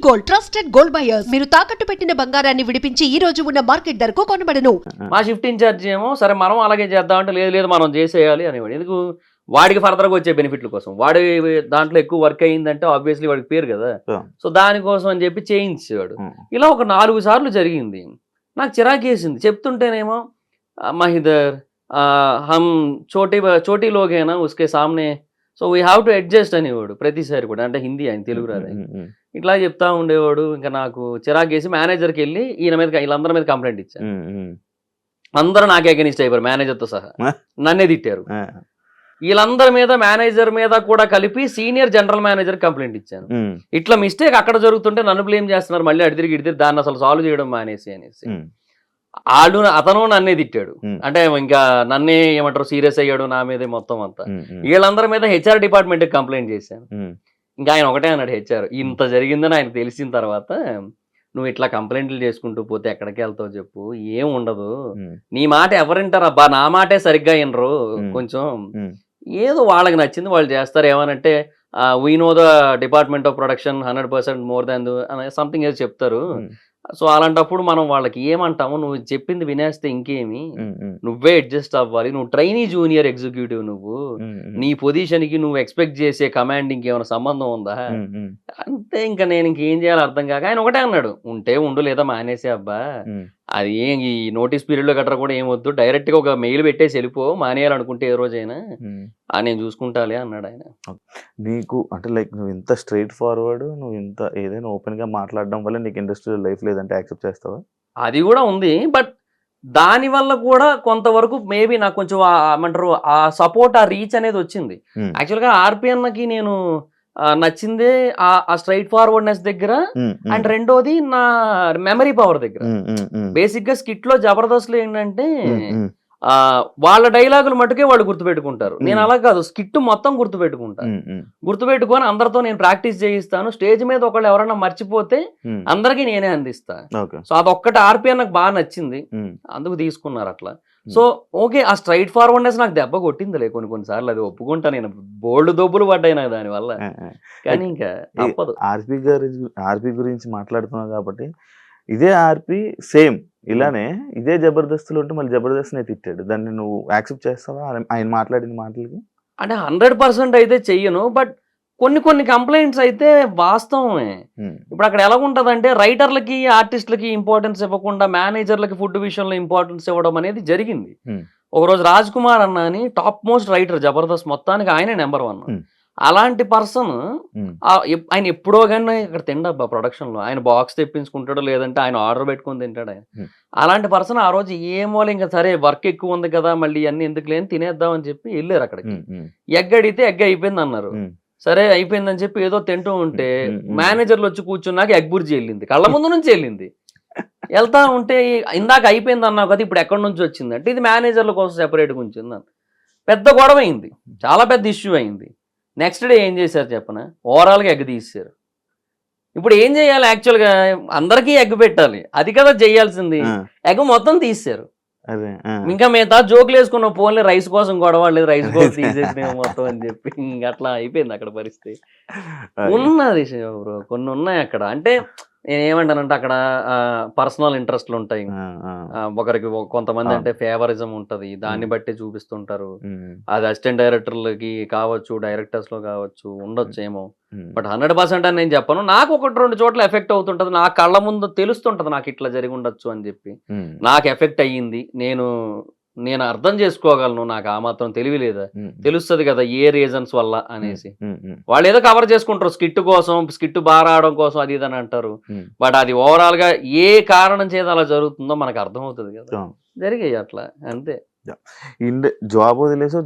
Gold, trusted gold buyers. మీరు తాకట్టు పెట్టిన బంగారాన్ని విడిపించి ఈ రోజు ఉన్న మార్కెట్ ధరకు కొనబడను. మా షిఫ్ట్ ఇన్ఛార్జ్ ఏమో సరే మనం అలాగే చేద్దాం అంటే లేదు లేదు మనం చేసేయాలి అనేవాడు. ఎందుకు వాడికి ఫర్దర్గా వచ్చే బెనిఫిట్ల కోసం. వాడి దాంట్లో ఎక్కువ వర్క్ అయ్యిందంటే ఆబ్వియస్లీ వాడికి పేరు కదా, సో దానికోసం అని చెప్పి చేయించేవాడు. ఇలా ఒక 4 సార్లు జరిగింది. నాకు చిరాకేసింది చెప్తుంటేనేమో మహిదర్ హమ్ చోటీ లోగేనా ఉస్కే సామ్నే, so we have to adjust అనేవాడు ప్రతిసారి కూడా. అంటే హిందీ ఆయన తెలుగు రాదు. ఇట్లా చెప్తా ఉండేవాడు. ఇంకా నాకు చిరాకేసి మేనేజర్కి వెళ్ళి వీళ్ళందరి మీద కంప్లైంట్ ఇచ్చాను. అందరూ నాకే అగెనిస్ట్ అయిపోయారు, మేనేజర్తో సహా నన్నే తిట్టారు. వీళ్ళందరి మీద మేనేజర్ మీద కూడా కలిపి సీనియర్ జనరల్ మేనేజర్ కంప్లైంట్ ఇచ్చాను. ఇట్లా మిస్టేక్ అక్కడ జరుగుతుంటే నన్ను బ్లేమ్ చేస్తున్నారు, మళ్ళీ అడిదిరిగి దాన్ని అసలు సాల్వ్ చేయడం మానేసి అనేసి. అతను నన్నే తిట్టాడు. అంటే ఇంకా నన్నే ఏమంటారు సీరియస్ అయ్యాడు నా మీదే మొత్తం అంతా. వీళ్ళందరి మీద హెచ్ఆర్ డిపార్ట్మెంట్ కంప్లైంట్ చేశాను. ఇంకా ఆయన ఒకటే అన్నాడు, హెచ్ఆర్ ఇంత జరిగిందని ఆయన తెలిసిన తర్వాత నువ్వు ఇట్లా కంప్లైంట్లు చేసుకుంటూ పోతే ఎక్కడికి వెళ్తావు చెప్పు, ఏం ఉండదు, నీ మాట ఎవరింటారు అబ్బా, నా మాటే సరిగ్గా వినరు, కొంచెం ఏదో వాళ్ళకి నచ్చింది వాళ్ళు చేస్తారు, ఏమనంటే we know the department of production 100% more than something ఏదో చెప్తారు. సో అలాంటప్పుడు మనం వాళ్ళకి ఏమంటాము, నువ్వు చెప్పింది వినేస్తే ఇంకేమి, నువ్వే అడ్జస్ట్ అవ్వాలి, నువ్వు ట్రైనీ జూనియర్ ఎగ్జిక్యూటివ్, నువ్వు నీ పొజిషన్ కి నువ్వు ఎక్స్పెక్ట్ చేసే కమాండింగ్ ఏమైనా సంబంధం ఉందా అంటే ఇంకా నేను ఇంకేం చేయాలో అర్థం కాక ఆయన ఒకటే అన్నాడు, ఉంటే ఉండు లేదా మానేసే అబ్బా, అది ఏం ఈ నోటీస్ పీరియడ్ లో గట్రా కూడా ఏమొద్దు, డైరెక్ట్ గా ఒక మెయిల్ పెట్టేసి వెళ్ళిపో, మానేయాలనుకుంటే ఏ రోజైనా నేను చూసుకుంటాలే అన్నాడు ఆయన. నీకు అంటే లైక్ నువ్వు ఇంత స్ట్రైట్ ఫార్వర్డ్, నువ్వు ఇంత ఏదైనా ఓపెన్ గా మాట్లాడడం వల్ల నీకు ఇండస్ట్రియల్ లైఫ్ లేదంటే యాక్సెప్ట్ చేస్తావా? అది కూడా ఉంది, బట్ దాని వల్ల కూడా కొంతవరకు మేబీ నాకు కొంచెం ఏమంటారు ఆ సపోర్ట్, ఆ రీచ్ అనేది వచ్చింది. యాక్చువల్గా ఆర్పిఎన్కి నేను నచ్చిందే ఆ స్ట్రైట్ ఫార్వర్డ్నెస్ దగ్గర, అండ్ రెండోది నా మెమరీ పవర్ దగ్గర. బేసిక్ గా స్కిట్ లో జబర్దస్త్ లో ఏంటంటే వాళ్ళ డైలాగులు మటుకే వాళ్ళు గుర్తుపెట్టుకుంటారు, నేను అలా కాదు, స్కిట్ మొత్తం గుర్తుపెట్టుకొని అందరితో నేను ప్రాక్టీస్ చేయిస్తాను. స్టేజ్ మీద ఒకళ్ళు ఎవరైనా మర్చిపోతే అందరికీ నేనే అందిస్తా. సో అదొక్కటి ఆర్పిఎన్ నాకు బాగా నచ్చింది, అందుకు తీసుకున్నారు అట్లా. సో ఓకే, ఆ స్ట్రైట్ ఫార్వర్డ్నెస్ నాకు దెబ్బ కొట్టిందిలే కొన్నిసార్లు, అది ఒప్పుకుంటా, నేను బోల్డ్ దొబ్బులు పడ్డాయి నాకు దాని వల్ల, కానీ ఇంకా తప్పదు. ఆర్పి గురించి మాట్లాడుతున్నావు కాబట్టి, ఇదే ఆర్పి సేమ్ ఇలానే ఇదే జబర్దస్తులు ఉంటే మళ్ళీ జబర్దస్త్ నే తిట్టాడు, దాన్ని నువ్వు యాక్సెప్ట్ చేస్తావా ఆయన మాట్లాడిన మాటలకి? అంటే 100% అయితే చెయ్యను, బట్ కొన్ని కంప్లైంట్స్ అయితే వాస్తవమే. ఇప్పుడు అక్కడ ఎలా ఉంటదంటే రైటర్లకి ఆర్టిస్టులకి ఇంపార్టెన్స్ ఇవ్వకుండా మేనేజర్లకి ఫుడ్ విషయంలో ఇంపార్టెన్స్ ఇవ్వడం అనేది జరిగింది. ఒకరోజు రాజ్ కుమార్ అన్న అని టాప్ మోస్ట్ రైటర్ జబర్దస్త్ మొత్తానికి ఆయనే నెంబర్ 1. అలాంటి పర్సన్ ఆయన ఎప్పుడో కానీ ఇక్కడ తిండబ్బా ప్రొడక్షన్ లో, ఆయన బాక్స్ తెప్పించుకుంటాడు, లేదంటే ఆయన ఆర్డర్ పెట్టుకుని తింటాడు ఆయన. అలాంటి పర్సన్ ఆ రోజు ఏమో ఇంకా సరే వర్క్ ఎక్కువ ఉంది కదా మళ్ళీ అన్ని ఎందుకు లేని తినేద్దాం అని చెప్పి వెళ్ళారు అక్కడికి. ఎగ్ అడిగితే ఎగ్ అయిపోయింది అన్నారు. సరే అయిపోయిందని చెప్పి ఏదో తింటూ ఉంటే మేనేజర్లు వచ్చి కూర్చున్నాక ఎగ్ బుర్జీ వెళ్ళింది, కళ్ళ ముందు నుంచి వెళ్ళింది. వెళ్తా ఉంటే ఇందాక అయిపోయింది అన్నావు కదా ఇప్పుడు ఎక్కడి నుంచి వచ్చింది అంటే, ఇది మేనేజర్ల కోసం సెపరేట్గా ఉంచింది అని. పెద్ద గొడవ అయింది, చాలా పెద్ద ఇష్యూ అయింది. నెక్స్ట్ డే ఏం చేశారు చెప్పన, ఓవరాల్గా ఎగ్ తీసేశారు. ఇప్పుడు ఏం చేయాలి, యాక్చువల్గా అందరికీ ఎగ్ పెట్టాలి, అది కదా చేయాల్సింది, ఎగ్ మొత్తం తీసేశారు. ఇంకా మిగతా జోకులు వేసుకున్నాం, ఫోన్లే రైస్ కోసం గొడవ లేదు, రైస్ కోసం తీసేసిన మొత్తం అని చెప్పి ఇంకా అట్లా అయిపోయింది అక్కడ పరిస్థితి. ఉన్నది బ్రో, కొన్ని ఉన్నాయి అక్కడ. అంటే నేనేమంటానంటే అక్కడ పర్సనల్ ఇంట్రెస్ట్లు ఉంటాయి, ఒకరికి కొంతమంది అంటే ఫేవరిజం ఉంటది, దాన్ని బట్టి చూపిస్తుంటారు. అది అసిస్టెంట్ డైరెక్టర్లకి కావచ్చు, డైరెక్టర్స్ లో కావచ్చు, ఉండొచ్చు ఏమో, బట్ 100% అని నేను చెప్పను. నాకు 1-2 చోట్ల ఎఫెక్ట్ అవుతుంటది, నా కళ్ళ ముందు తెలుస్తుంటది నాకు ఇట్లా జరిగి ఉండొచ్చు అని చెప్పి. నాకు ఎఫెక్ట్ అయ్యింది, నేను అర్థం చేసుకోగలను, నాకు ఆ మాత్రం తెలివి లేదా, తెలుస్తుంది కదా ఏ రీజన్స్ వల్ల అనేసి. వాళ్ళు ఏదో కవర్ చేసుకుంటారు స్కిట్ కోసం, స్కిట్ బాగా రావడం కోసం, అది ఇదని అంటారు, బట్ అది ఓవరాల్ గా ఏ కారణం చేత అలా జరుగుతుందో మనకు అర్థం అవుతుంది కదా, జరిగాయి అట్లా అంతే. జాబ్ వదిలేసి